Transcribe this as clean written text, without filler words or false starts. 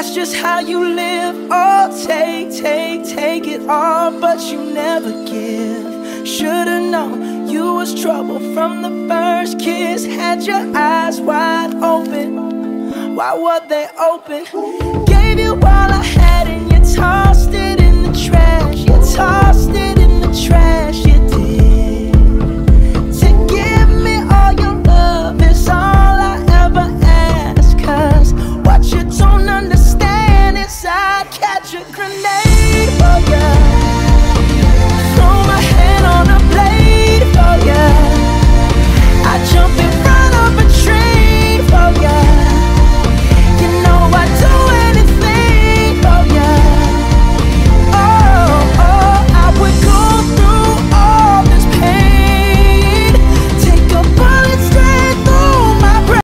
That's just how you live. Oh, take it all, but you never give. Should've known you was trouble from the first kiss. Had your eyes wide open, why were they open? Gave you all I had and you tossed it